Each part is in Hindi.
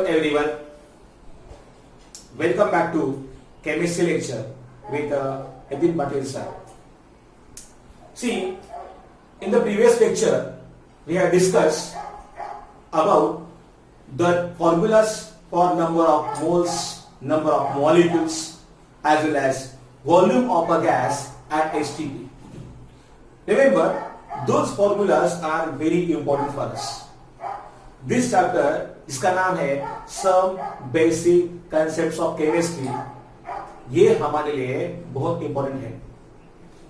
everyone. Welcome back to chemistry lecture with Edin Patel sir. See, in the previous lecture we have discussed about the formulas for number of moles, number of molecules as well as volume of a gas at STP. Remember, those formulas are very important for us. This chapter इसका नाम है some basic concepts of chemistry. ये हमारे लिए बहुत इंपॉर्टेंट है.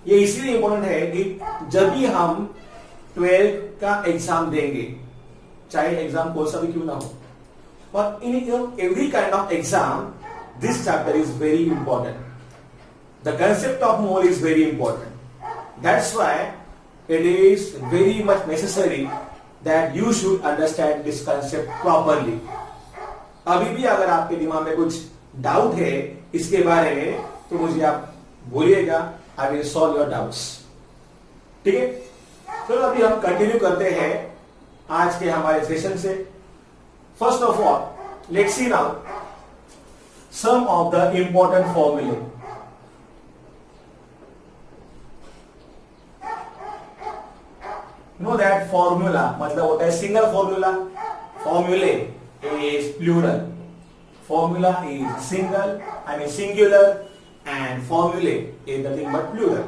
ये इसलिए इंपॉर्टेंट है कि जब भी हम 12 का एग्जाम देंगे, चाहे एग्जाम कोई सा भी क्यों ना हो, but in every kind of exam this chapter is very important. The concept of mole is very important. That's why it is very much necessary that you should understand this concept properly. अभी भी अगर आपके दिमाग में कुछ डाउट है इसके बारे में तो मुझे आप बोलिएगा, I will solve your doubts. ठीक है, चलो अभी हम कंटिन्यू करते हैं आज के हमारे सेशन से. First of all let's see now some of the important formulae. No that formula मतलब होता है single formula. Formulae is plural. Formula is single, I mean singular, and formulae is nothing but plural.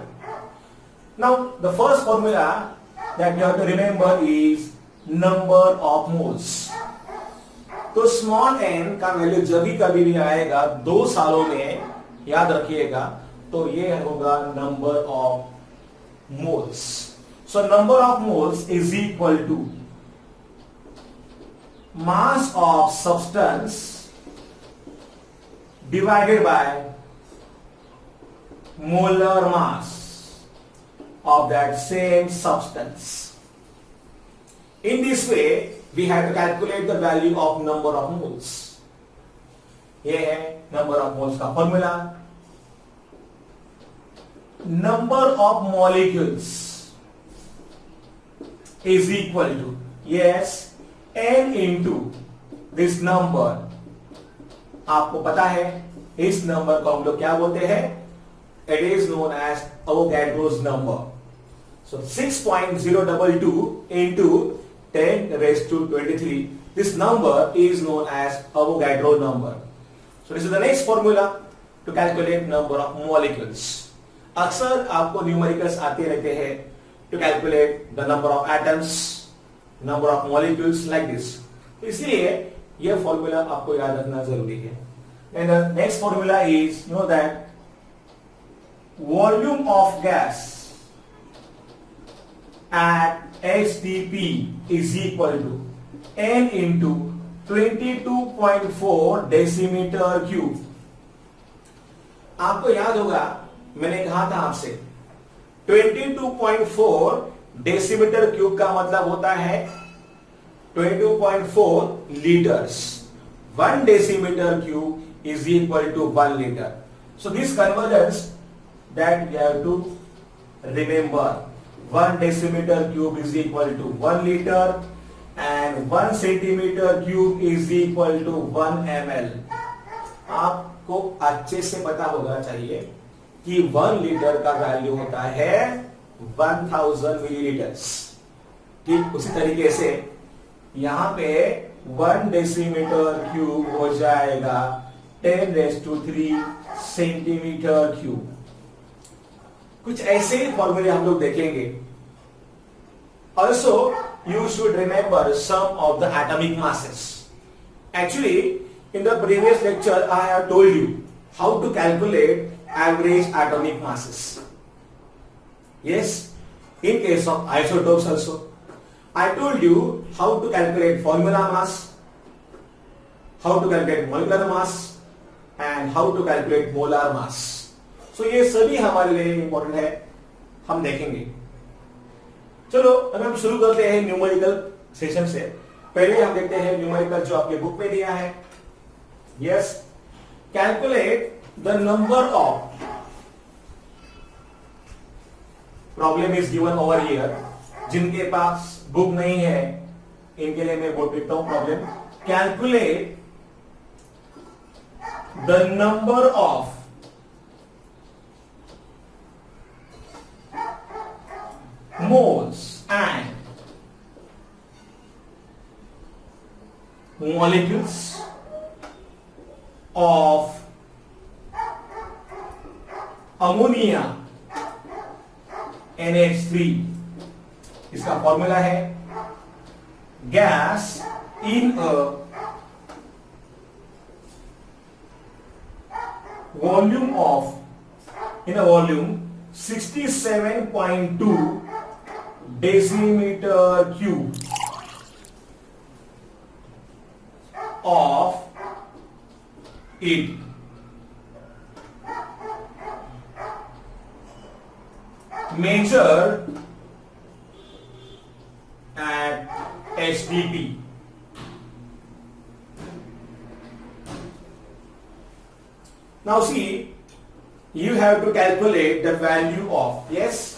Now the first formula that you have to remember is number of moles. तो स्मॉल एन का वैल्यू जब भी कभी भी आएगा 2 सालों में, याद रखिएगा, तो ये होगा number of moles. So number of moles is equal to mass of substance divided by molar mass of that same substance. In this way we have to calculate the value of number of moles. ये है number of moles का formula. Number of molecules is equal to, yes, n into this number. आपको पता है इस नंबर को हम लोग क्या बोलते हैं? It is known as Avogadro's number. So 6.022 into 10 raised to 23. This number is known as Avogadro number. So this is the next formula to calculate number of molecules. अक्सर आपको न्यूमेरिकल्स आते रहते हैं to calculate the number of atoms, number of molecules like this. इसलिए ये फॉर्मूला आपको याद रखना जरूरी है. And the next formula is, you know that volume of gas at STP is equal to n into 22.4 decimeter cube. आपको याद होगा मैंने कहा था आपसे 22.4 डेसीमीटर क्यूब का मतलब होता है 22.4 litres. 1 decimetre cube is equal to 1 litre. So this conversions that you have to remember. 1 decimetre cube is equal to 1 litre and 1 centimetre cube is equal to 1 ml. आपको अच्छे से पता होगा चाहिए कि 1 लीटर का वैल्यू होता है 1000 मिलीलीटर्स. ठीक उसी तरीके से यहां पे 1 डेसीमीटर क्यूब हो जाएगा 10⁻³ सेंटीमीटर क्यूब. कुछ ऐसे ही फॉर्मूले हम लोग देखेंगे. Also you should remember some of the atomic masses. Actually in the previous lecture I have told you how to calculate average atomic masses. Yes, in case of isotopes also I told you how to calculate formula mass, how to calculate molecular mass and how to calculate molar mass. So ये सभी हमारे लिए इंपॉर्टेंट है, हम देखेंगे. चलो अब हम शुरू करते हैं न्यूमेरिकल सेशन से. पहले हम देखते हैं न्यूमेरिकल जो आपके बुक में दिया है. Yes, calculate the number of, problem is given over here. जिनके पास बुक नहीं है इनके लिए मैं बोल देता हूं problem. Calculate the number of moles and molecules of ammonia NH3, इसका फॉर्मूला है gas in a volume 67.2 decimeter cube of it measured at HDP. Now see, you have to calculate the value of, yes,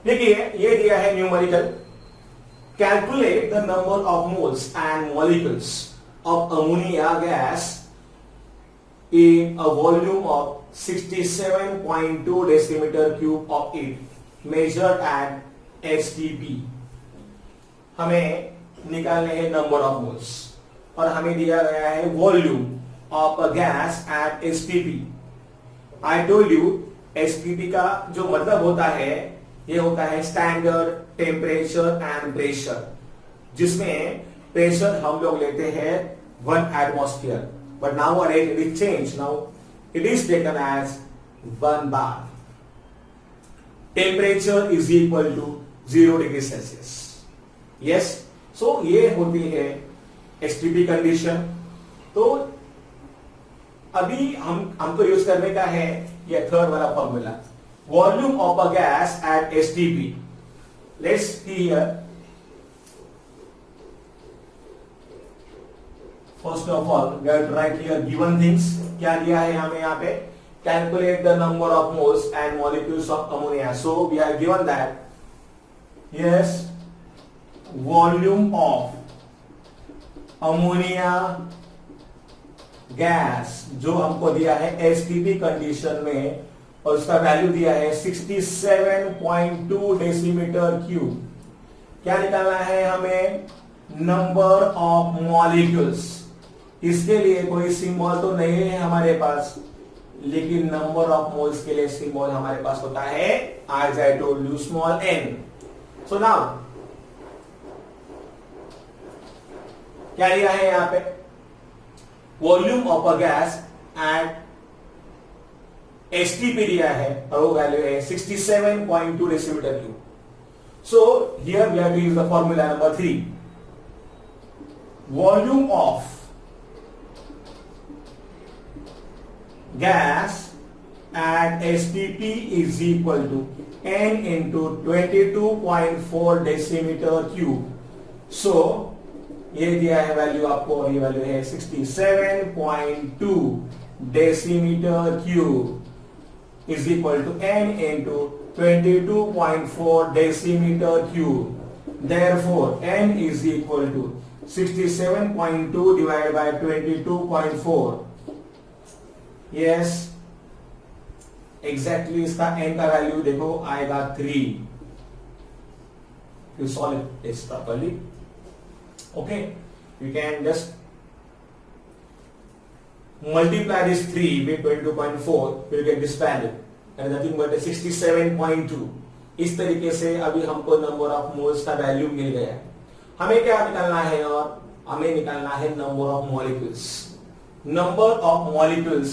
देखिए ये दिया है numerical, calculate the number of moles and molecules of ammonia gas in a volume of 67.2 decimeter cube of it measured at HDP. हमें निकालने हैं नंबर ऑफ मोल्स और हमें दिया गया है volume of a gas at HDP. I told you HDP का जो मतलब होता है ये होता है स्टैंडर्ड टेम्परेचर एंड प्रेशर, जिसमें प्रेशर हम लोग लेते हैं 1 atmosphere. But nowadays it is changed. Now it is taken as 1 bar. Temperature is equal to 0 degree Celsius. Yes. So ये होती है HDP कंडीशन. तो अभी हमको यूज करने का है ये थर्ड वाला formula, volume of a gas at HDP. Let's see here. First of all, we have to write here given things. क्या दिया है हमें यहाँ पे? Calculate the number of moles and molecules of ammonia. So we are given that, yes, volume of ammonia gas जो हमको दिया है HDP कंडीशन में, और उसका वैल्यू दिया है 67.2 डेसीमीटर क्यूब. क्या निकालना है हमें? Number of molecules. इसके लिए कोई सिंबल तो नहीं है हमारे पास, लेकिन नंबर ऑफ मोल्स के लिए सिंबल हमारे पास होता है as I told you small n. So now क्या दिया है यहां पे? Volume of a gas at HDP दिया है और वो वैल्यू है 67.2 decimetre cube. So here we have to use the formula number 3. Volume of gas at HDP is equal to n into 22.4 decimeter cube. So ये दिया है वैल्यू आपको, और ये वैल्यू है 67.2 decimeter cube is equal to n into 22.4 decimeter cube. Therefore n is equal to 67.2 divided by 22.4. Yes, exactly. इसका n का वैल्यू देखो आएगा 3. You solve this properly. Okay, you can just multiply this 3 with 22.4, you get this value and nothing but 67.2. इस तरीके से अभी हमको नंबर ऑफ मोल्स का वैल्यू मिल गया. हमें क्या निकालना है? और हमें निकालना है number of molecules. Number of molecules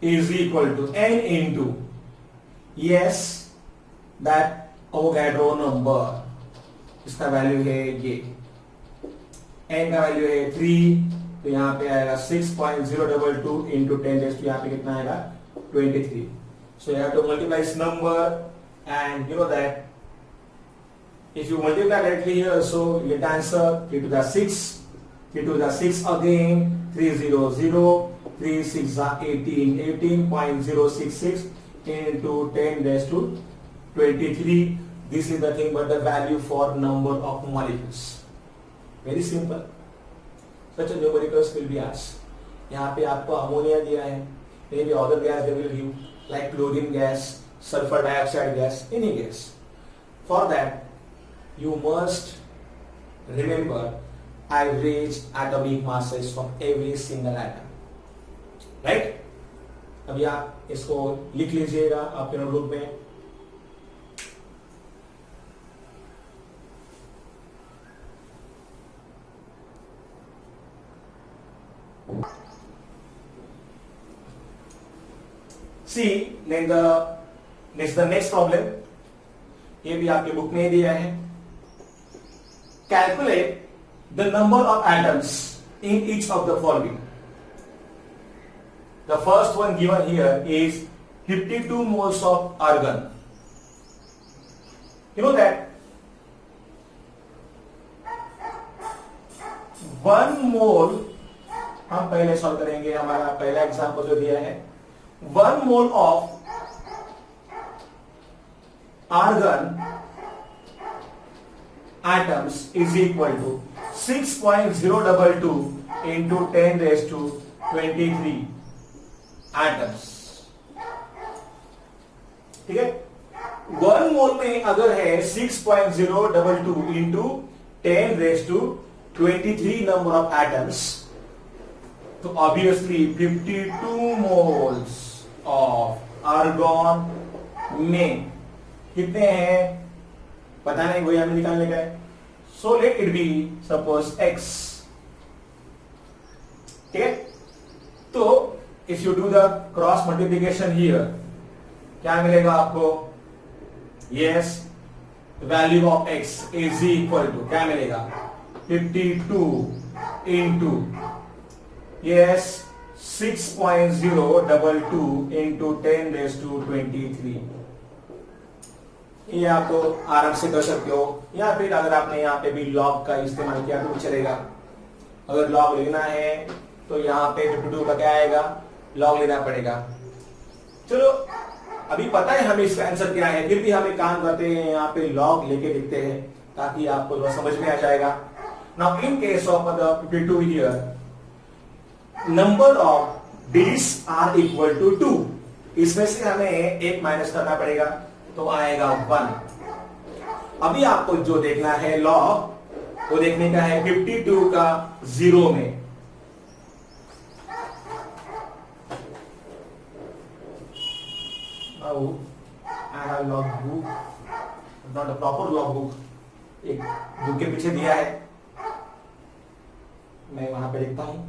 is equal to n into, yes, that Avogadro number. इसका वैल्यू है ये, n का वैल्यू है 3, तो यहाँ पे आएगा 6.022 into 10 raised to, यहाँ पे कितना आएगा 23. So you have to multiply this number, and you know that if you multiply directly here, so you get answer 3 to the 6, 3 to the 6 again, 300, 3 6 are 18, 18.066 into 10 raised to 23 This is nothing but the value for number of molecules. Very simple. Such a numericals will be asked. यहाँ पे आपको अमोनिया दिया है, maybe other gas they will give like chlorine gas, sulfur dioxide gas, any gas. For that, you must remember average atomic masses from every single atom. Right? अभी आप इसको लिख लीजिएगा आपके नोटबुक में. See, then the next problem, ये भी आपके बुक में दिया है. Calculate the number of atoms in each of the following. The first one given here is 52 moles of argon. You know that 1 mole, हम पहले सॉल्व करेंगे. हमारा पहला एग्जाम्पल जो दिया है, 1 mole of argon atoms is equal to 6.022 into 10 raised to 23 atoms. ठीक है. 1 मोल में अगर है 6.022 into 10 raised to 23 number of atoms, तो obviously 52 moles of argon में कितने हैं पता नहीं, वही हमें निकालने का है. So let it be suppose x. ठीक है. तो if you do the cross multiplication here, क्या मिलेगा आपको? Yes, value of x is equal to क्या मिलेगा? 52 into yes 6.022 into 10 raise to 23. ये आप तो आराम से कर सकते हो, या फिर अगर आपने यहाँ पे भी लॉग का इस्तेमाल किया तो चलेगा. अगर लॉग लेना है तो यहाँ पे 52 का क्या आएगा? लॉग लेना पड़ेगा. चलो अभी पता है हमें इसका आंसर क्या है, फिर भी हम एक काम करते हैं, यहाँ पे लॉग लेके देखते हैं ताकि आपको थोड़ा समझ में आ जाएगा. Now in case of the 52 here, number of digits are equal to 2. इसमें से हमें एक माइनस करना पड़ेगा तो आएगा 1. अभी आपको जो देखना है लॉग, वो देखने का है 52 का 0 में. I have log book, not a proper log book. एक बुक के पीछे दिया है, मैं वहां पे लिखता हूं.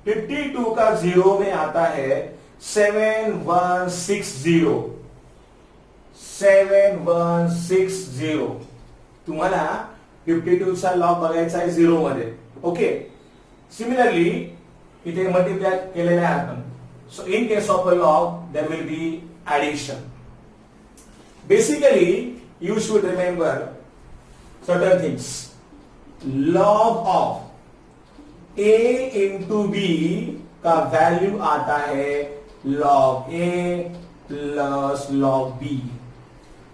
52 का 0 में आता है 7160. 7160. तुम्हाला 52 चा लॉग बघायचा आहे 0 मध्ये. ओके. सिमिलरली इथे मल्टिप्लाय केलेले आहे आपण. So in case of a log there will be addition. Basically you should remember certain things. log of a into b का वैल्यू आता है log a plus log b.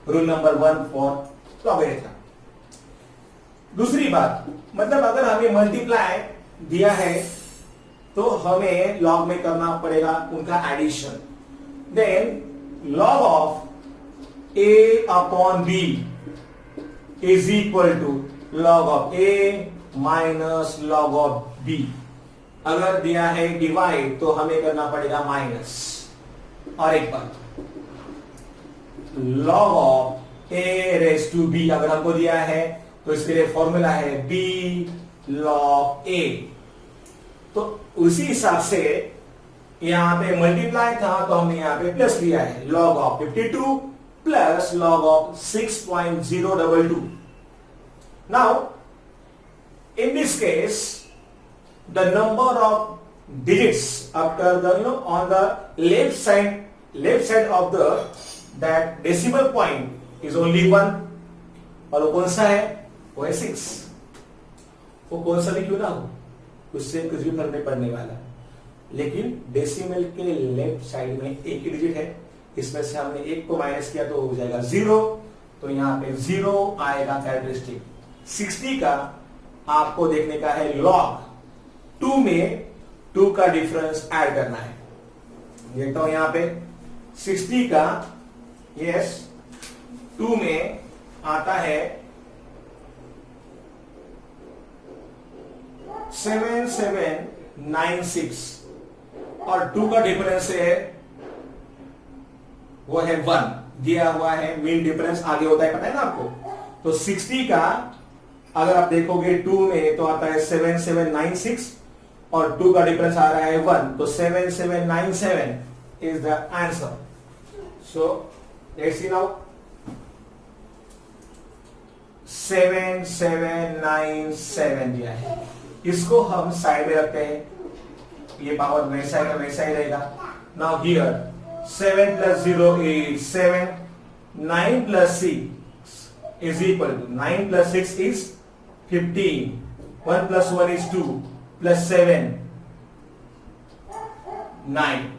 Rule number 1 for logarithm. दूसरी बात, मतलब अगर हमें मल्टीप्लाई दिया है तो हमें लॉग में करना पड़ेगा उनका addition. Then log of a upon b is equal to log of a minus log of b. अगर दिया है डिवाइड तो हमें करना पड़ेगा माइनस. और एक बात, log of a raised to b अगर हमको दिया है तो इसके लिए फॉर्मूला है b log a. तो उसी हिसाब से यहां पे मल्टीप्लाई था तो हमने यहां पे प्लस लिया है. log of 52 plus log of 6.022. Now, in this case, the number of digits after the on the left side of the that decimal point is only 1. और वो कौन सा है? वो है 6. वो कौन सा भी क्यों ना हो, उससे कुछ भी फर्क नहीं पड़ने वाला. लेकिन डेसिमल के लेफ्ट साइड में एक ही डिजिट है, इसमें से हमने एक को माइनस किया तो हो जाएगा 0. तो यहाँ पे 0 आएगा कैरेक्टरिस्टिक। 60 का आपको देखने का है लॉग 2 में 2 का डिफरेंस ऐड करना है। देखता हूं यहां पे 60 का यस 2 में आता है 7796 और 2 का डिफरेंस है वो है 1 दिया हुआ है। मीन डिफरेंस आगे होता है, पता है ना आपको। तो 60 का अगर आप देखोगे 2 में तो आता है 7796 और 2 का डिफरेंस आ रहा है 1, तो 7797 is the answer. So let's see now 7797 दिया है, इसको हम साइड में रखते हैं, ये पावर वैसा ही रहेगा। Now here 7 plus 0 is 7, 9 plus 6 is equal to 9 plus 6 is 15, 1 plus 1 is 2 plus 7 9,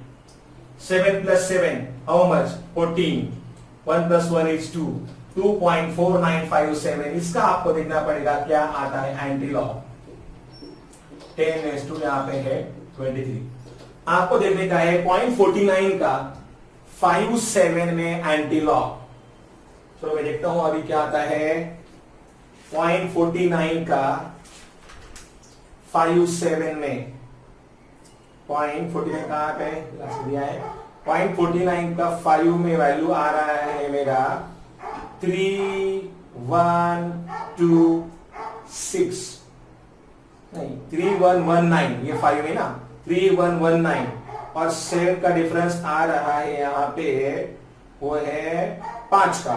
7 plus 7 how much 14, 1 plus 1 is 2, 2.4957। इसका आपको देखना पड़ेगा क्या आता है एंटी लॉग। 10 यहाँ पे है 23। आपको देखने का है 0.49 का 57 में एंटी लॉग। तो मैं देखता हूं अभी क्या आता है 0.49 का 57 में। 0.49 कहां पे दिया है, 0.49 का 5 में वैल्यू आ रहा है मेरा 3126 नहीं 3119, ये 5 है ना 3119 और 7 का डिफरेंस आ रहा है यहाँ पे वो है 5 का।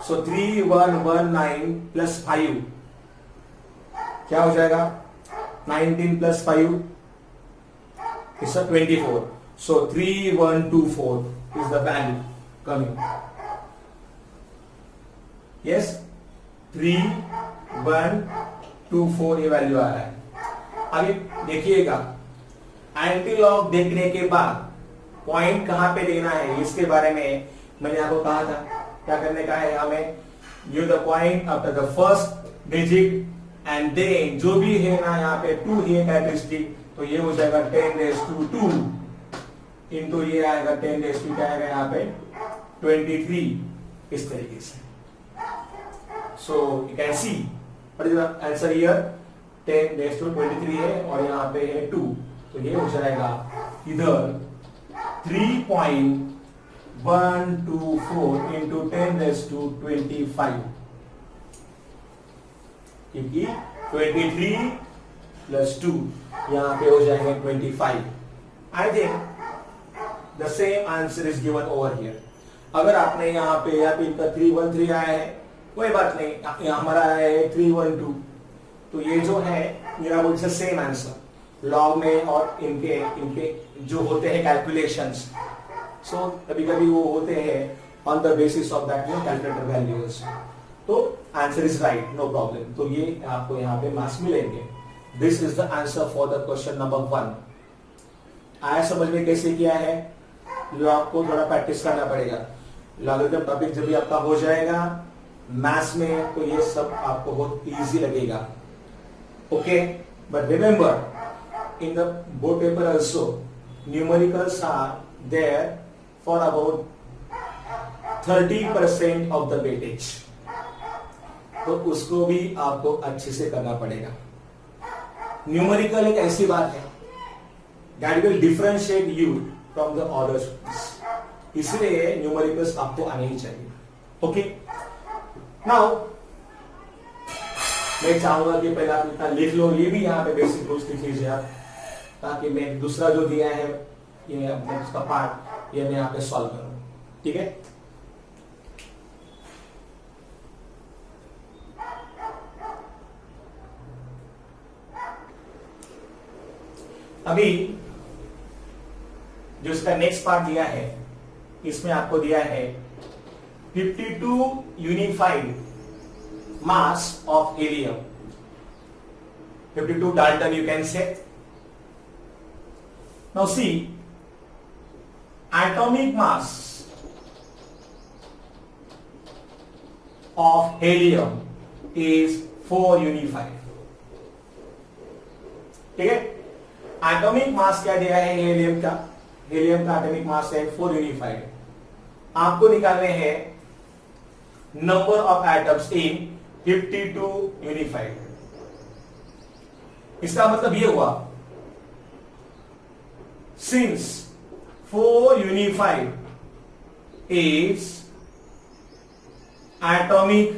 सो 3119 प्लस 5 क्या हो जाएगा 19 plus 5 is 24। So 3124 is the value coming. Yes 3124 ये वैल्यू आ रहा है। अभी देखिएगा एंटी लॉग देखने के बाद पॉइंट कहां पे देना है इसके बारे में मैंने आपको कहा था। क्या करने का है हमें, give the point after the first digit and then जो भी है ना यहाँ पे 2 ही कैरेक्टरिस्टिक, तो ये हो जाएगा 10⁻²2 इंटू ये आएगा 10⁻² क्या आएगा यहाँ पे 23 इस तरीके से। So you can see what is the answer here 10⁻23 है और यहाँ पे है 2, तो ये हो जाएगा इधर 3.124 इंटू 10⁻25 क्योंकि 23 प्लस 2 यहाँ पे हो जाएगा 25। I think the same answer is given over here. अगर आपने यहाँ पे या इनका 313 आया है कोई बात नहीं, यहाँ हमारा आया है 312, तो ये जो है मेरा वो सेम आंसर लॉग में और इनके जो होते हैं कैलकुलेशंस। सो कभी कभी वो होते हैं on the basis of that calculator values, तो answer is right no problem. तो ये आपको यहाँ पे मार्क्स मिलेंगे। This is the answer for the question number 1। आया समझ में कैसे किया है, जो आपको थोड़ा प्रैक्टिस करना पड़ेगा। लॉगरिथम टॉपिक जब भी आपका हो जाएगा मैथ्स में तो ये सब आपको बहुत इजी लगेगा। Okay, but remember in the board paper also numericals are there for about 30% of the weightage, तो उसको भी आपको अच्छे से करना पड़ेगा। न्यूमेरिकल एक ऐसी बात है that will differentiate you from the other students, इसलिए न्यूमेरिकल्स आपको आने ही चाहिए। ओके, नाउ मैं चाहूंगा कि पहले आप इतना लिख लो, ये भी यहाँ पे बेसिक रूल्स लिख लीजिए आप, ताकि मैं दूसरा जो दिया है ये उसका पार्ट ये मैं यहाँ पे सॉल्व करूं। ठीक है, अभी जो इसका नेक्स्ट पार्ट दिया है इसमें आपको दिया है 52 unified mass of helium, 52 Dalton you can say. Now see, atomic mass of helium is 4 unified. ठीक है, एटॉमिक मास क्या दिया है हेलियम का एटॉमिक मास है 4 यूनिफाइड. आपको निकालने हैं number of atoms in 52 unified. इसका मतलब ये हुआ since 4 unified is atomic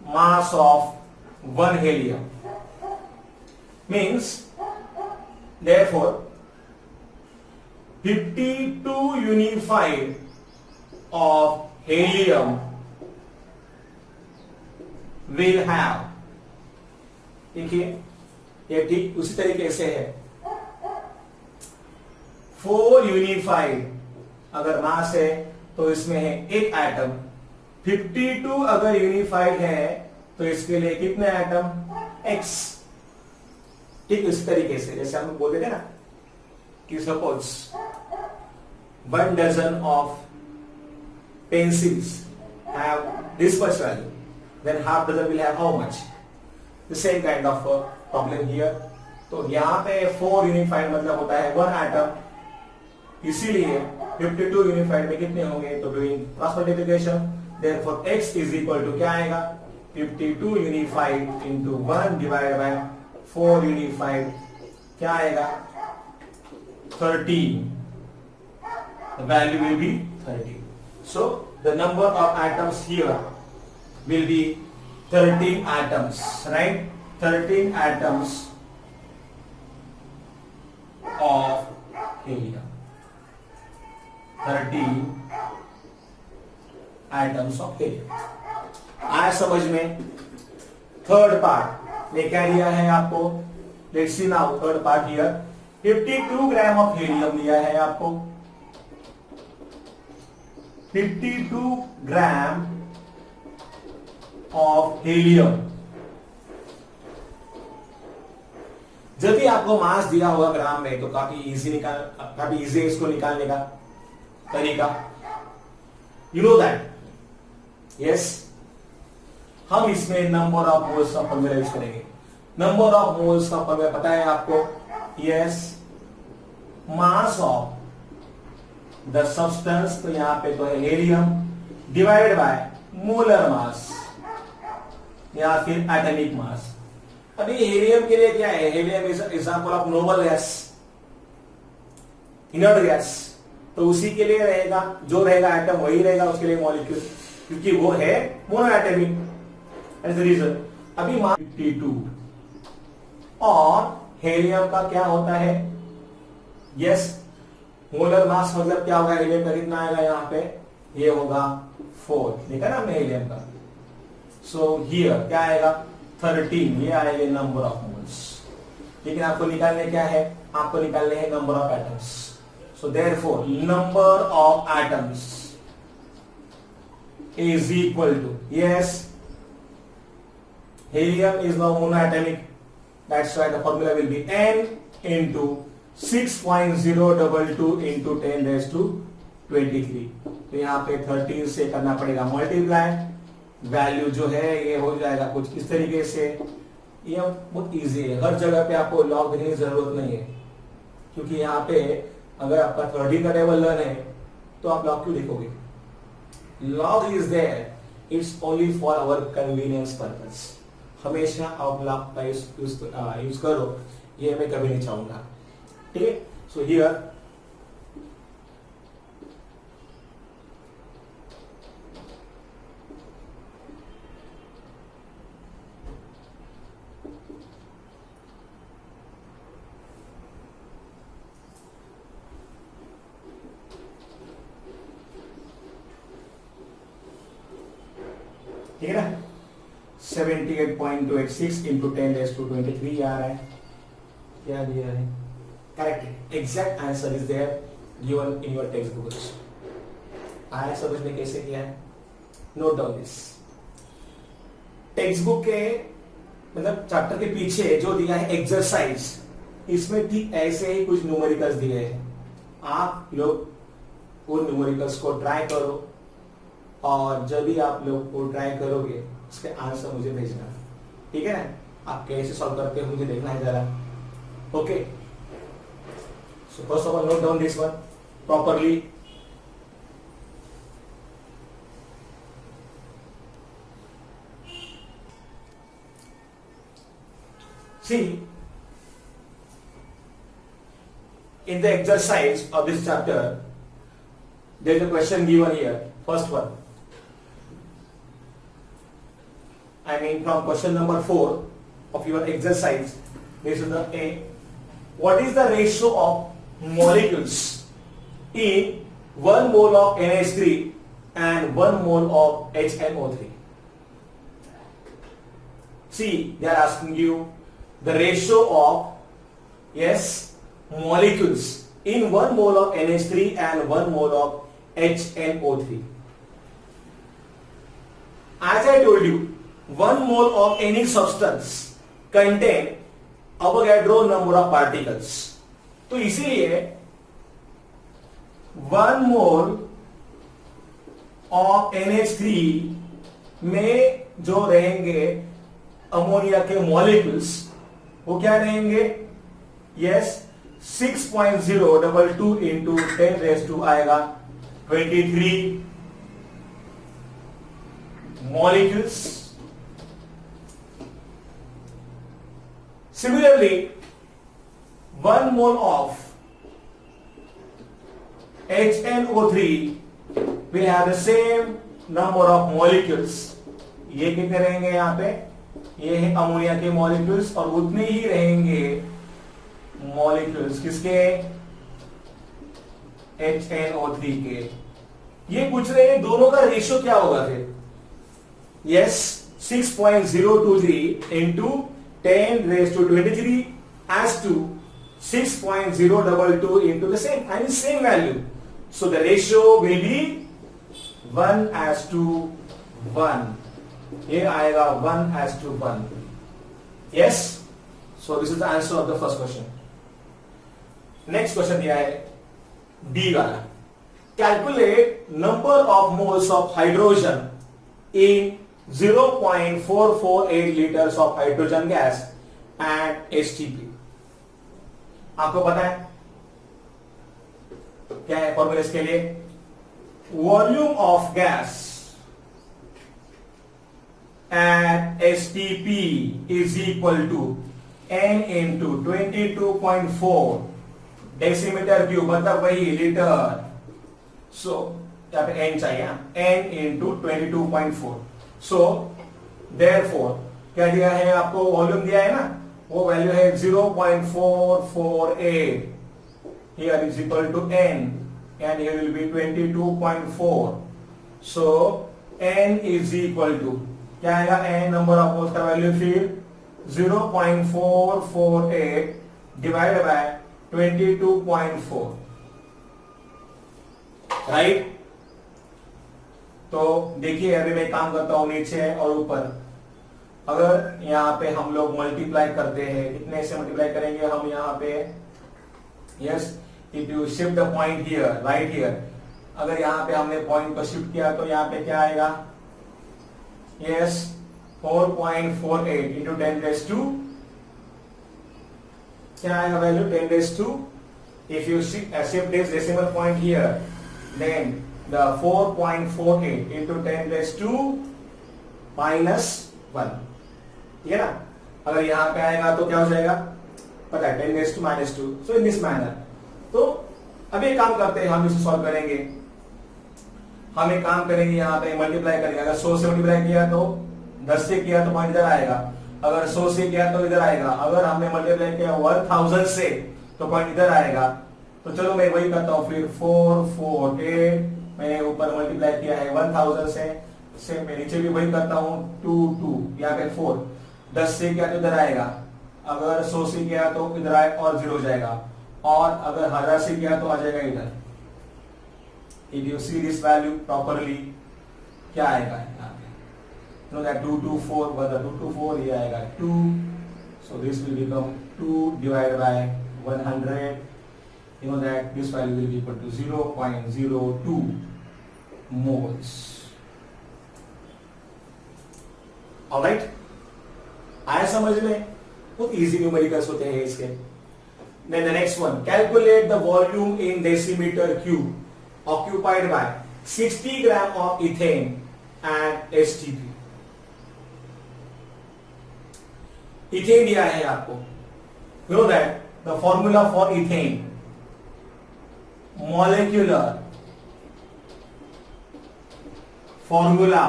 mass of 1 helium, means therefore 52 unified of helium will have, देखिए ये ठीक उसी तरीके से है. 4 यूनिफाइड अगर मास है तो इसमें है एक एटम. 52 अगर यूनिफाइड है तो इसके लिए कितने एटम? x. ठीक इस तरीके से जैसे हम बोलते थे ना कि suppose 1 dozen of pencils have this much value, then half dozen will have how much? The same kind of problem here. तो यहां पे 4 यूनिफाइड मतलब होता है 1 एटम, इसीलिए 52 यूनिफाइड में कितने होंगे? तो doing cross multiplication, therefore x is equal to क्या आएगा? 52 unified into 1 divided by 4 unified क्या आएगा? 13. The value will be 13. So the number of atoms here will be 13 atoms, right? 13 atoms of helium. 13 atoms of helium. आया समझ में? थर्ड पार्ट में क्या दिया है आपको? Let's see now third part here. 52 gram of helium दिया है आपको. 52 ग्राम ऑफ हीलियम. जब भी आपको मास दिया होगा ग्राम में तो काफी इजी है इसको निकालने का तरीका. You know that, yes. हम इसमें नंबर ऑफ मोल्स का फॉर्मूला यूज करेंगे. नंबर ऑफ मोल्स का फॉर्मूला पता है आपको? Yes, mass of the substance, तो यहां पे तो है हेलियम, डिवाइड बाय मोलर मास या फिर एटॉमिक मास. अभी हेलियम के लिए क्या है? Helium is example of noble gas, inert gas. तो उसी के लिए रहेगा, जो रहेगा एटम वही रहेगा उसके लिए मॉलिक्यूल, क्योंकि वो है मोनोएटॉमिक. एज रीजन अभी 52 और हेलियम का क्या होता है? यस, मोलर मास मतलब क्या होगा? हेलियम का कितना आएगा यहाँ पे? ये होगा 4. देखा ना हमने हेलियम का. सो हियर क्या आएगा? 13. ये आएगा नंबर ऑफ मोल्स. लेकिन आपको निकालने क्या है? आपको निकालने हैं number of atoms. So therefore, number of atoms is equal to, yes, helium is now monoatomic. That's why the formula will be n into 6.022 into 10 raised to 23. तो यहाँ पे 13 से करना पड़ेगा मल्टीप्लाई. वैल्यू जो है ये हो जाएगा कुछ इस तरीके से. ये बहुत इजी है. हर जगह पे आपको लॉग देने की जरूरत नहीं है, क्योंकि यहाँ पे अगर आपका 30 का टेबल लर्न है तो आप लॉग क्यों लिखोगे? Log is there, it's only for our convenience purpose. हमेशा आप लॉग का यूज करो, ये मैं कभी नहीं चाहूंगा. ठीक है. सो हियर ठीक है ना. 78.286 इंटू 10 रेज़ टू 23 आ रहा है. क्या दिया है? Correct. Exact answer is there given in your text books. आया समझ में कैसे किया है? Note down this. Text book के मतलब चैप्टर के पीछे जो दिया है एक्सरसाइज, इसमें ठीक ऐसे ही कुछ न्यूमेरिकल्स दिए हैं. आप लोग उन न्यूमेरिकल्स को ट्राई करो और जब भी आप लोग को ट्राई करोगे उसके आंसर मुझे भेजना, ठीक है ना। आप कैसे सॉल्व करते हो मुझे देखना है जरा। Okay, so first of all note down this one properly. See, in the exercise of this chapter, there is a question given here. First one. I mean from question number 4 of your exercise. This is the A. What is the ratio of molecules in 1 mole of NH3 and 1 mole of HNO3? See, they are asking you the ratio of, yes, molecules in 1 mole of NH3 and 1 mole of HNO3. As I told you, 1 mole of any substance contain Avogadro number of particles. तो इसीलिए 1 mole of NH3 में जो रहेंगे अमोनिया के मॉलिक्यूल्स वो क्या रहेंगे? यस, 6.022 इंटू 10⁻² आएगा 23 molecules. Similarly, 1 mole of HNO3 will have the same number of molecules. ये कितने रहेंगे यहाँ पे? ये है अमोनिया के मॉलिक्यूल्स और उतने ही रहेंगे मॉलिक्यूल्स किसके? HNO3 के। ये पूछ रहे हैं दोनों का रेशियो क्या होगा फिर? Yes, 6.023 into 10⁻23 as to 6.022 into the same value. So the ratio will be 1:1. ये आएगा 1:1. Yes. So this is the answer of the first question. Next question दिया है D वाला. Calculate number of moles of hydrogen in 0.448 liters of hydrogen gas and HTP. आपको पता है क्या है फॉर्मूला इसके लिए? Volume of gas at HTP is equal to N into 22.4 decimetre cube, मतलब वही लीटर. सो यहाँ पे N चाहिए, N into 22.4. सो देयरफॉर क्या दिया है आपको? वॉल्यूम दिया है ना, वो वैल्यू है 0.448. Here is equal to N and here will be 22.4. So N is equal to क्या आएगा? N नंबर ऑफ मोल्स का वैल्यू फिर 0.448 डिवाइड बाय 22.4, राइट? तो देखिए अभी मैं काम करता हूं नीचे और ऊपर. अगर यहाँ पे हम लोग मल्टीप्लाई करते हैं, कितने से मल्टीप्लाई करेंगे हम यहाँ पे? Yes, if you shift the point here, right here, अगर यहाँ पे हमने पॉइंट को शिफ्ट किया तो यहाँ पे क्या आएगा? Yes, 4.48 into 10⁻². क्या आएगा value? 10⁻². If you shift this decimal point here, then the 4.48 into 10⁻² minus 1. ठीक है ना? अगर यहाँ पे आएगा तो क्या हो जाएगा? पता है, 10⁻² minus 2. So in this manner. तो अब एक काम करते हैं, हम इसे सॉल्व करेंगे. हम एक काम करेंगे, यहाँ पे मल्टीप्लाई करेंगे. अगर 100 से मल्टीप्लाई किया तो 10 से किया तो पॉइंट इधर आएगा. अगर 100 से किया तो इधर आएगा. अगर हमने मल्टीप्लाई किया 1000 से तो पॉइंट इधर आएगा. तो चलो मैं वही करता हूँ फिर. 448 मैंने ऊपर मल्टीप्लाई किया है 1000 से मैं नीचे भी वही करता हूँ. 2 यहाँ पे 4. 10 से किया तो इधर आएगा. अगर 100 से किया तो इधर आए और 0 हो जाएगा. और अगर 1000 से किया तो आ जाएगा इधर. If you see this value properly, क्या आएगा यहाँ पे? You know that 224, whether 224 ये आएगा 2. So this will become 2 divided by 100. You know that this value will be equal to 0.02 moles. Alright, आया समझ में? बहुत इजी न्यूमेरिकल्स होते हैं इसके. Then the next one, calculate the volume in decimeter cube occupied by 60 gram of ethane and STP. Ethane दिया है आपको. You know that the formula for ethane, molecular formula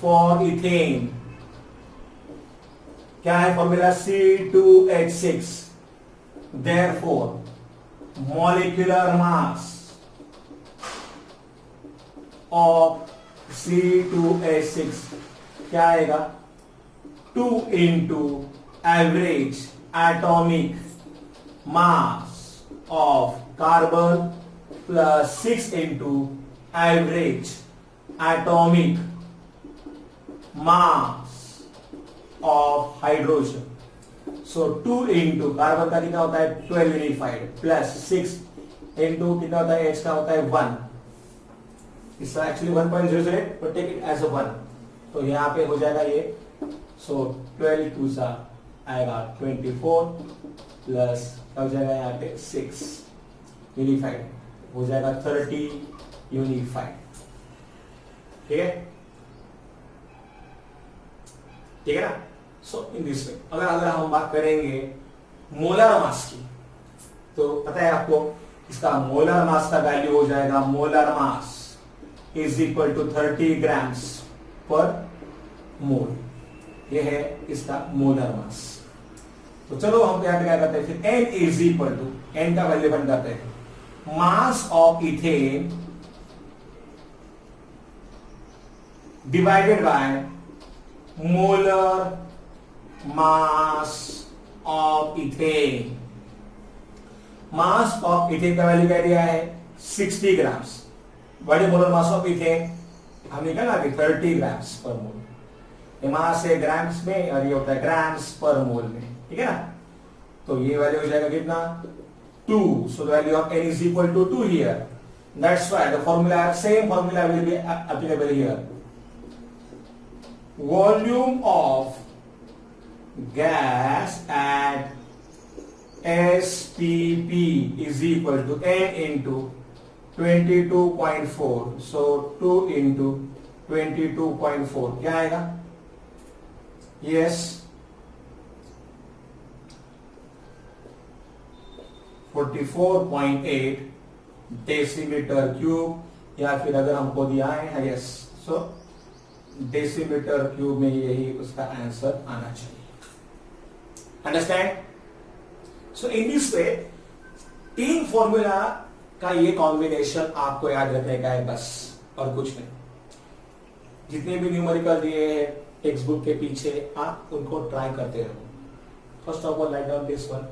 for ethane क्या है? Formula C2H6. Therefore, molecular mass of C2H6 क्या आएगा? 2 into average atomic mass of carbon plus 6 into average atomic mass of hydrogen. So 2 into carbon का कितना होता है 12 यूनिफाइड प्लस 6 into कितना होता है H का होता है 1. इसका actually 1.008 but take it as a 1. तो यहाँ पे हो जाएगा ये. So 12 टू सा आएगा 24 प्लस हो जाएगा यहाँ पे 6 यूनिफाइड हो जाएगा 30 यूनिफाइड. ठीक है, ठीक है ना? सो इन दिस वे अगर हम बात करेंगे मोलर मास की, तो पता है आपको इसका मोलर मास का वैल्यू हो जाएगा, molar mass is equal to 30 grams per mole. ये है इसका मोलर मास. तो चलो हम यहाँ पे क्या करते हैं फिर, n is equal to, n का वैल्यू बन करते हैं mass of ethane divided by molar mass of ethane. Mass of ethane का वैल्यू क्या दिया है 60 ग्राम्स. बड़े मोलर मास ऑफ इथेन हमने कहा ना कि 30 ग्राम्स पर मोल. ये मास है ग्राम्स में और ये होता है ग्राम्स पर मोल में. ठीक है ना? तो ये वैल्यू हो जाएगा कितना 2. So the value of n is equal to 2 here. That's why the formula, same formula will be applicable here. Volume of gas at STP is equal to n into 22.4. So 2 into 22.4 क्या आएगा? Yes, 44.8 डेसीमीटर क्यूब, या फिर अगर हमको दिया है यस, सो डेसीमीटर क्यूब में यही उसका आंसर आना चाहिए. Understand? So in this way 3 formula का ये कॉम्बिनेशन आपको याद रखने का है बस, और कुछ नहीं. जितने भी न्यूमेरिकल दिए हैं टेक्स्ट बुक के पीछे, आप उनको ट्राई करते रहो. First of all write down this one.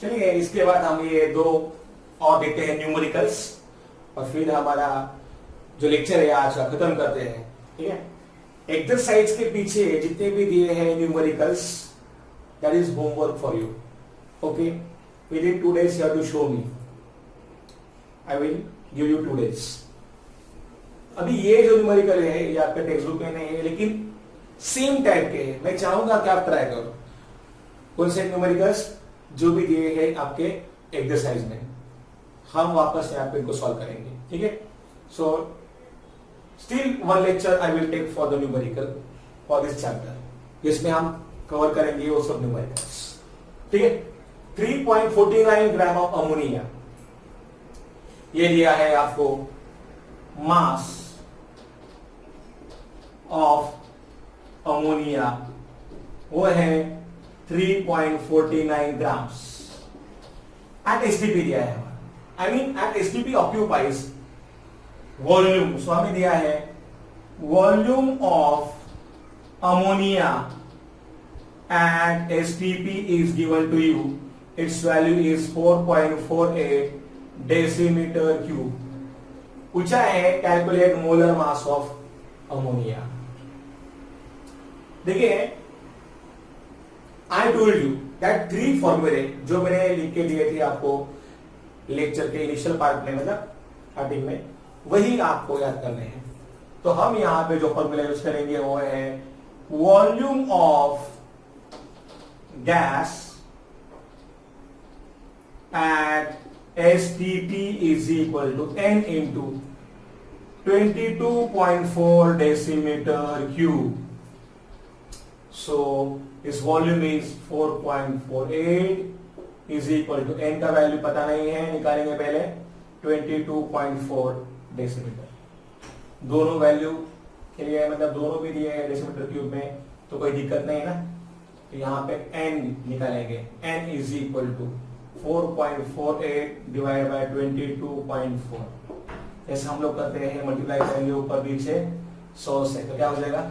चलिए इसके बाद हम ये 2 और देखते हैं न्यूमेरिकल्स, और फिर हमारा जो लेक्चर है आज का खत्म करते हैं. ठीक है? एक्सरसाइज के पीछे जितने भी दिए हैं numericals, that is homework for you. Okay, with in 2 days you have to show me. I will give you 2 days. अभी ये जो न्यूमेरिकल है ये आपके टेक्स्ट बुक में नहीं है, लेकिन सेम टाइप के है. मैं चाहूंगा कि आप ट्राई करो. कौन से न्यूमेरिकल्स? जो भी दिए हैं आपके एक्सरसाइज में, हम वापस यहाँ पे इनको सॉल्व करेंगे. ठीक है? So still 1 lecture I will take for the numerical for this chapter, जिसमें हम कवर करेंगे वो सब न्यूमेरिकल्स. ठीक है? 3.49 ग्राम ऑफ अमोनिया, ये दिया है आपको. मास ऑफ अमोनिया वो है 3.49 grams. At STP दिया है हमारा. I mean at STP occupies volume. So हमें दिया है volume of ammonia at STP is given to you. Its value is 4.48 decimeter cube. पूछा है calculate molar mass of ammonia. देखिए, आई टोल्ड यू दैट 3 फॉर्मूले जो मैंने लिख के दिए थे आपको लेक्चर के इनिशियल पार्ट में, मतलब स्टार्टिंग में, वही आपको याद करने हैं। तो हम यहां पे जो फॉर्मूला यूज करेंगे वो है volume of gas at STP is equal to N into 22.4 decimeter cube. So its volume is 4.48 is equal to N का वैल्यू पता नहीं है, निकालेंगे पहले 22.4 डेसीमीटर। दोनों वैल्यू के लिए, मतलब दोनों भी दिए हैं डेसीमीटर क्यूब में, तो कोई दिक्कत नहीं है ना। तो यहाँ पे N निकालेंगे, N is equal to 4.48 divide by 22.4। जैसे हम लोग करते हैं मल्टीप्लाई करेंगे ऊपर नीचे 100 से, तो क्या हो जाएगा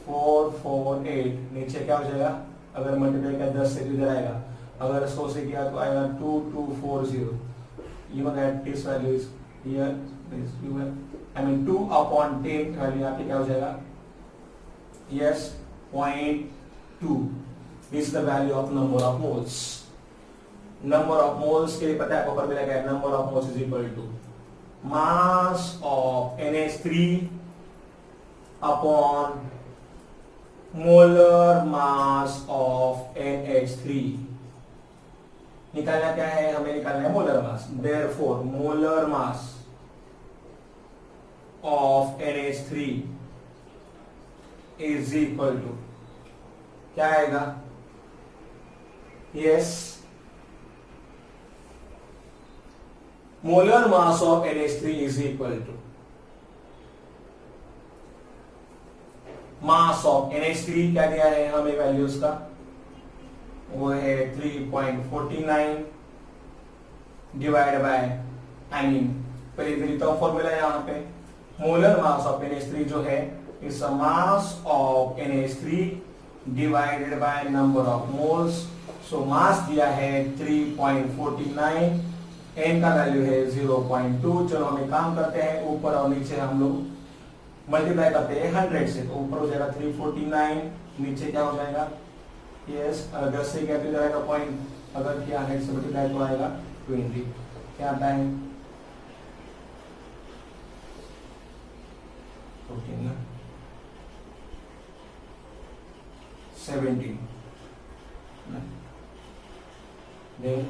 448, नीचे क्या हो जाएगा, अगर मल्टीप्लाई किया 10 से इधर आएगा, अगर 100 से किया तो आएगा 2240। You know that this value is here, this you I mean 2/10 value आपकी क्या हो जाएगा, yes 0.2। This is the value of number of moles. Number of moles के लिए पता है आपको फॉर्मूला क्या है, number of moles is equal to mass of NH3 upon molar mass of NH3। निकालना क्या है, हमें निकालना है molar mass. Therefore molar mass of NH3 is equal to क्या आएगा, yes molar mass of NH3 is equal to mass of NH3 क्या दिया है हमें वैल्यूज का, वो है 3.49 डिवाइड बाय, आई मीन पहले लिखता हूं फॉर्मूला यहां पे, मोलर मास ऑफ NH3 जो है is mass of NH3 divided by number of moles. So mass दिया है 3.49, n का वैल्यू है 0.2। चलो हम एक काम करते हैं, ऊपर और नीचे हम लोग मल्टीप्लाई करते हैं 100 से, तो ऊपर हो जाएगा 349, नीचे क्या हो जाएगा, यस 10 से क्या हो जाएगा पॉइंट, अगर किया 100 से मल्टीप्लाई तो आएगा 20, क्या आता है 14 ना 17, देन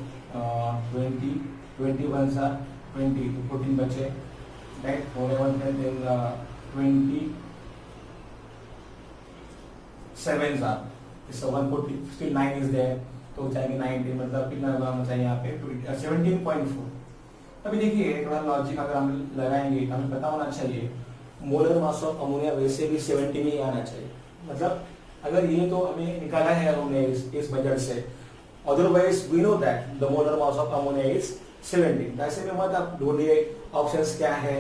21 सा 20 तो 14 बचे, राइट 4 देन 27 सा इस 140 स्टिल 9 इज देयर, तो जाएंगे 19, मतलब कितना होना चाहिए यहाँ पे 17.4। अभी देखिए थोड़ा लॉजिक अगर हम लगाएंगे तो हमें पता होना चाहिए मोलर मास ऑफ अमोनिया वैसे भी 17 ही आना चाहिए, मतलब अगर ये तो हमें निकाला है हमने इस मेथड से, otherwise we know that the molar mass of ammonia is 17। ऐसे में मत आप ढूंढिए ऑप्शंस क्या है,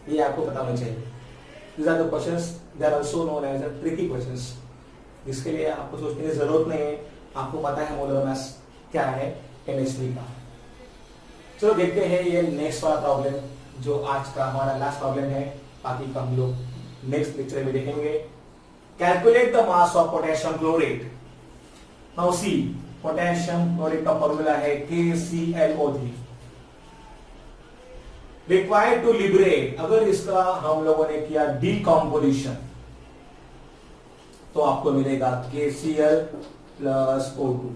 ये आपको पता होना चाहिए। These are the questions, they are also known as tricky questions, जिसके लिए आपको सोचने की जरूरत नहीं है, आपको पता है मोलर मास क्या है NH3 का। चलो देखते हैं ये नेक्स्ट वाला प्रॉब्लम जो आज का हमारा लास्ट प्रॉब्लम है, बाकी का हम लोग नेक्स्ट लेक्चर में देखेंगे। Calculate the mass of potassium chlorate. Now see potassium chlorate का फॉर्मूला है KClO3 रिक्वायर्ड टू लिबरेट। अगर इसका हम लोगों ने किया डीकॉम्पोजिशन तो आपको मिलेगा KCl plus O2।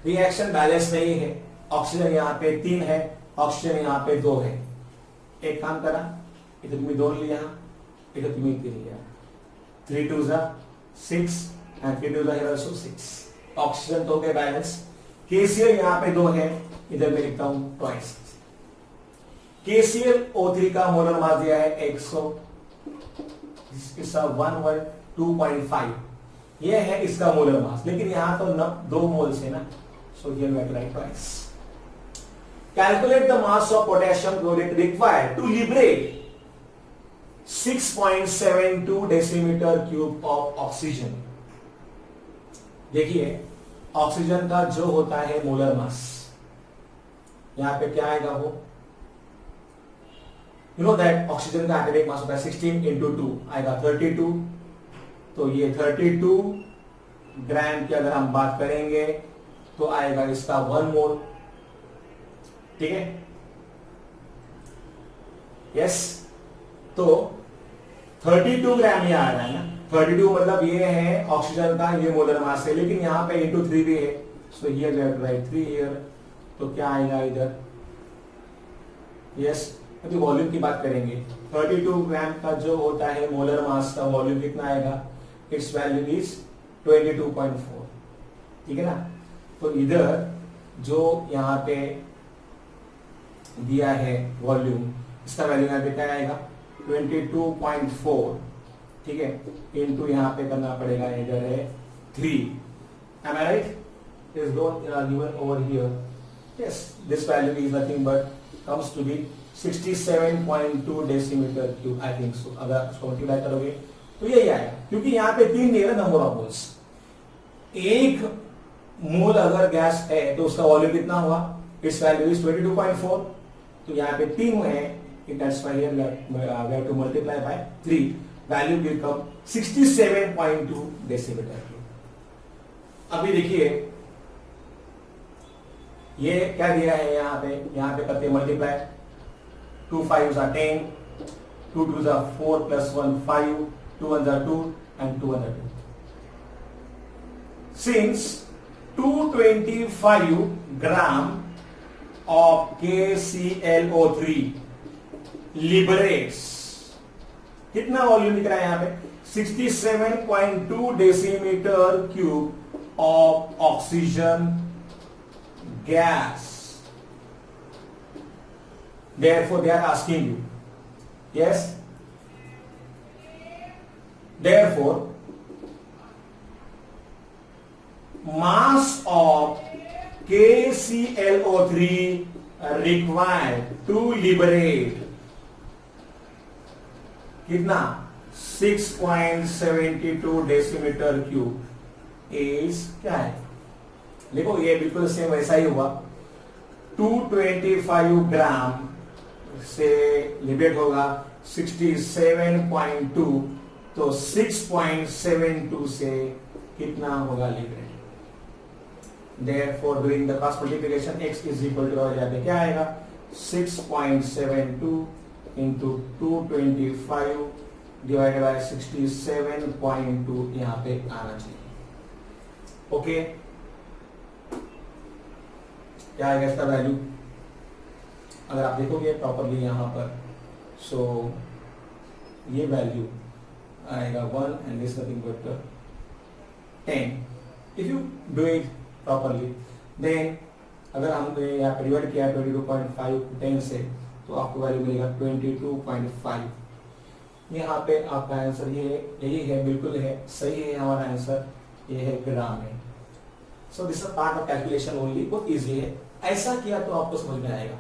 Reaction balance नहीं है, ऑक्सीजन यहाँ पे 3 है, ऑक्सीजन यहाँ पे 2 है। एक काम करा, इधर तुम्हें 2 लिया, इधर तुम्हें 3 लिया, 3 2 6 and 3 2 also 6। ऑक्सीजन तो के बैलेंस, KCl यहाँ पे 2 है, इधर मैं लिखता हूं ट्वाइस। KClO3 का मोलर मास दिया है 100, इसका 112.5, ये है इसका मोलर मास, लेकिन यहां तो 2 मोल्स है ना, so here we write twice. Calculate the mass of potassium chlorate required to liberate 6.72 decimetre cube of oxygen. देखिए ऑक्सीजन का जो होता है मोलर मास, यहां पे क्या आएगा वो यू नो दैट ऑक्सीजन का एटॉमिक मास होता है 16 इंटू 2 आएगा 32, तो ये 32 ग्राम की अगर हम बात करेंगे तो आएगा इसका 1 मोल, ठीक है, यस। तो 32 ग्राम ये आ रहा है ना, 32 मतलब ये है ऑक्सीजन का ये मोलर मास है, लेकिन यहाँ पे इंटू 3 भी है, so here we have to write 3 here, तो क्या आएगा इधर, यस। अभी वॉल्यूम की बात करेंगे, 32 ग्राम का जो होता है मोलर मास का वॉल्यूम कितना आएगा, इट्स वैल्यू इज 22.4, ठीक है ना। तो इधर जो यहाँ पे दिया है वॉल्यूम, इसका वैल्यू यहाँ पे क्या आएगा 22.4, ठीक है, इनटू यहाँ पे करना पड़ेगा, इधर है 3, am I right? Is given over here, yes, this value is nothing but comes to be 67.2 decimetre cube, I think so. अगर इसको मल्टीप्लाई करोगे तो यही आएगा, क्योंकि यहाँ पे 3 दिया नंबर ऑफ मोल्स, एक मोल अगर गैस है तो उसका वॉल्यूम कितना हुआ, इट्स वैल्यू इज 22.4, तो यहाँ पे 3 है, that's why here we have to multiply by 3, value become 67.2 decimetre cube. अभी देखिए ये क्या दिया है यहाँ पे करते multiply, 2 5s are 10, 2 2s are 4 plus 1 5, 2 1s are 2 and 2 1 are 2. Since 225 gram of KClO3 liberates, कितना वॉल्यूम दिख रहा है यहाँ पे 67.2 decimetre cube of oxygen gas. Therefore they are asking you, yes, therefore mass of KClO3 required to liberate कितना 6.72 डेसीमीटर क्यूब इज क्या है, देखो ये बिल्कुल सेम वैसा ही हुआ, 225 ग्राम से लिबरेट होगा 67.2, तो 6.72 से कितना होगा liberate, therefore doing the cross multiplication x is equal to क्या आएगा 6.72 into 225 divided by 67.2 यहाँ पे आना चाहिए, ओके। क्या आएगा इसका वैल्यू, अगर आप देखोगे प्रॉपरली यहाँ पर, सो ये वैल्यू आएगा 1 and this nothing but 10। If you do it properly then अगर हमने यहाँ पे डिवाइड किया 22.5 10 से, तो आपको वैल्यू मिलेगा 22.5। यहाँ पे आपका आंसर यही है, बिल्कुल है, सही है हमारा आंसर, ये है ग्राम है। So this is part of calculation only, बहुत इजी है, ऐसा किया तो आपको समझ में आएगा।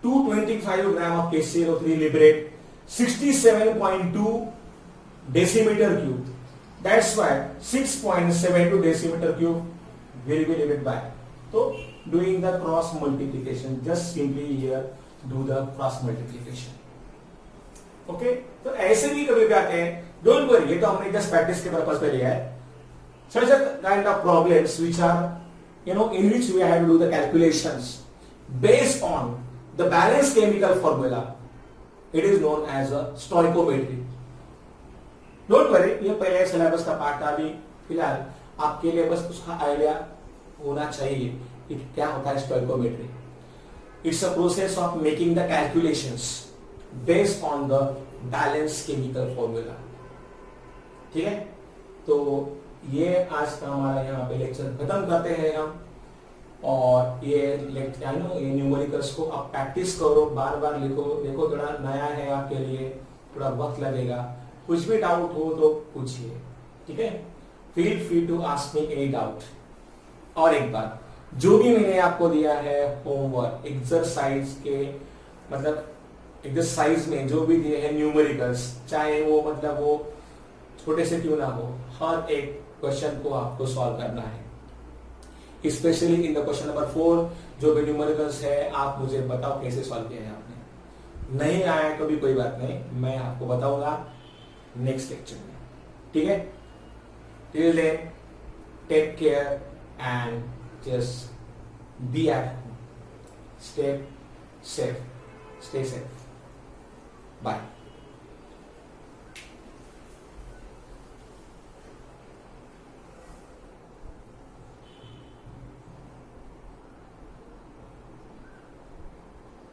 225 gram of KClO3 liberate 67.2 decimetre cube, that's why 6.72 decimetre cube will be liberated by, तो doing the cross multiplication, just simply here do the cross multiplication, okay. तो ऐसे भी कभी भी आते हैं, डोंट वरी, ये तो हमने जस्ट प्रैक्टिस के पर्पस पे लिया है। Such a kind of problems which are, you know, in which we have to do the calculations based on the balanced chemical formula. It is known as a stoichiometry. Don't worry, ये पहले सिलेबस का पार्ट था, अभी फिलहाल आपके लिए बस उसका आइडिया होना चाहिए कि क्या होता है stoichiometry. It's a process of making the calculations based on the balanced chemical formula. ठीक है, तो ये आज का हमारा यहाँ पे लेक्चर खत्म करते हैं हम, और ये लेक्चर ये न्यूमेरिकल्स को आप प्रैक्टिस करो, बार बार लिखो, देखो थोड़ा नया है आपके लिए, थोड़ा वक्त लगेगा, कुछ भी डाउट हो तो पूछिए, ठीक है, feel free to ask me any doubt. और एक बात, जो भी मैंने आपको दिया है होमवर्क एक्सरसाइज के, मतलब एक्सरसाइज में जो भी दिए हैं न्यूमेरिकल्स, चाहे वो मतलब वो छोटे से क्यों ना हो, हर एक क्वेश्चन को आपको सॉल्व करना है। Specially in the question number 4 जो भी न्यूमेरिकल्स है, आप मुझे बताओ कैसे सॉल्व किया है आपने। नहीं आया तो भी कोई बात नहीं, मैं आपको बताऊंगा नेक्स्ट लेक्चर में, ठीक है? Till then take care and just be at home, stay safe, bye.